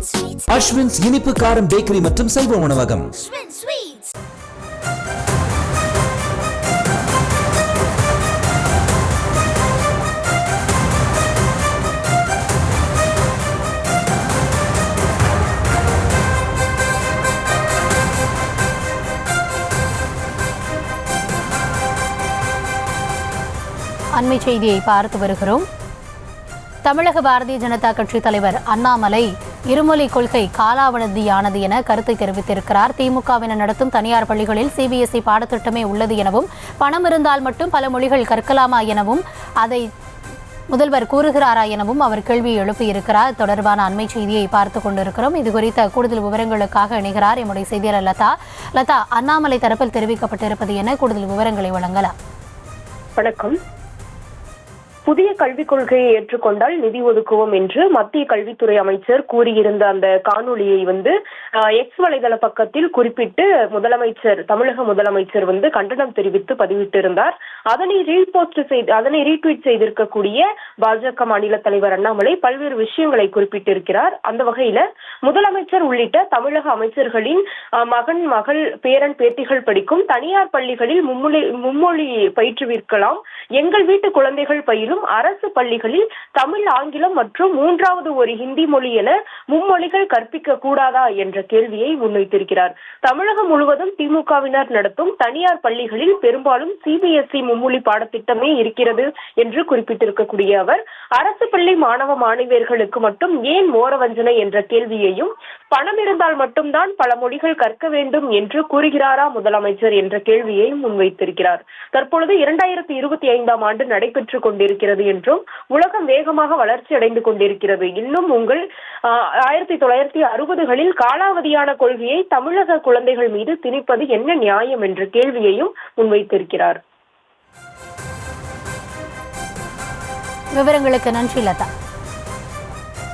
அஸ்வின்ஸ் இனிப்பு காரம் பேக்கரி மற்றும் செல்வ உணவகம். அண்மை செய்தியை பார்த்து வருகிறோம். தமிழக பாரதிய ஜனதா கட்சி தலைவர் அண்ணாமலை இருமொழி கொள்கை காலாவதியானது என கருத்தை தெரிவித்திருக்கிறார். திமுகவினர் நடத்தும் தனியார் பள்ளிகளில் சிபிஎஸ்இ பாடத்திட்டமே உள்ளது எனவும், பணம் இருந்தால் மட்டும் பல மொழிகள் கற்கலாமா எனவும், அதை முதல்வர் கூறுகிறாரா எனவும் அவர் கேள்வி எழுப்பியிருக்கிறார். தொடர்பான அண்மை செய்தியை பார்த்து கொண்டிருக்கிறோம். இது குறித்த கூடுதல் விவரங்களுக்காக இணைகிறார் எம்முடைய செய்தியாளர் லதா. லதா, அண்ணாமலை தரப்பில் தெரிவிக்கப்பட்டிருப்பது என கூடுதல் விவரங்களை வழங்கலாம். வணக்கம். புதிய கல்விக் கொள்கையை ஏற்றுக்கொண்டால் நிதி ஒதுக்குவோம் என்று மத்திய கல்வித்துறை அமைச்சர் கூறியிருந்த அந்த காணொலியை எக்ஸ் வலைதள பக்கத்தில் குறிப்பிட்டு தமிழக முதலமைச்சர் கண்டனம் தெரிவித்து பதிவிட்டிருந்தார். அதனை ரீட்வீட் செய்திருக்கக்கூடிய பாஜக மாநில தலைவர் அண்ணாமலை பல்வேறு விஷயங்களை குறிப்பிட்டிருக்கிறார். அந்த வகையில முதலமைச்சர் உள்ளிட்ட தமிழக அமைச்சர்களின் மகன், மகள், பேரன், பேத்திகள் படிக்கும் தனியார் பள்ளிகளில் மும்மொழி பயிற்றுவிக்கலாம். எங்கள் வீட்டு குழந்தைகள் பயிலும் அரசு பள்ளிகளில் தமிழ், ஆங்கிலம் மற்றும் மூன்றாவது ஒரு ஹிந்தி மொழி என மும்மொழிகள் கற்பிக்க கூடாதா என்ற கேள்வியை முன்வைத்திருக்கிறார். தமிழகம் முழுவதும் திமுகவினர் நடத்தும் தனியார் பள்ளிகளில் பெரும்பாலும் சிபிஎஸ்இ மும்மொழி பாடத்திட்டமே இருக்கிறது என்று குறிப்பிட்டிருக்கக்கூடிய அவர், அரசு பள்ளி மாணவ மாணவியர்களுக்கு மட்டும் ஏன் மோரவஞ்சனை என்ற கேள்வியையும், பணம் இருந்தால் மட்டும்தான் பல மொழிகள் கற்க வேண்டும் என்று கூறுகிறாரா முதலமைச்சர் என்ற கேள்வியை முன்வைத்திருக்கிறார். தற்பொழுது 2025ஆம் ஆண்டு நடைபெற்றுக் கொண்டிருக்கிறது என்றும், உலகம் வேகமாக வளர்ச்சி அடைந்து கொண்டிருக்கிறது. இன்னும் உங்கள் 1960களில் காலாவதியான கொள்கையை தமிழக குழந்தைகள் மீது திணிப்பது என்ன நியாயம் என்ற கேள்வியையும் முன்வைத்திருக்கிறார். விவரங்களுக்கு நன்றி லதா.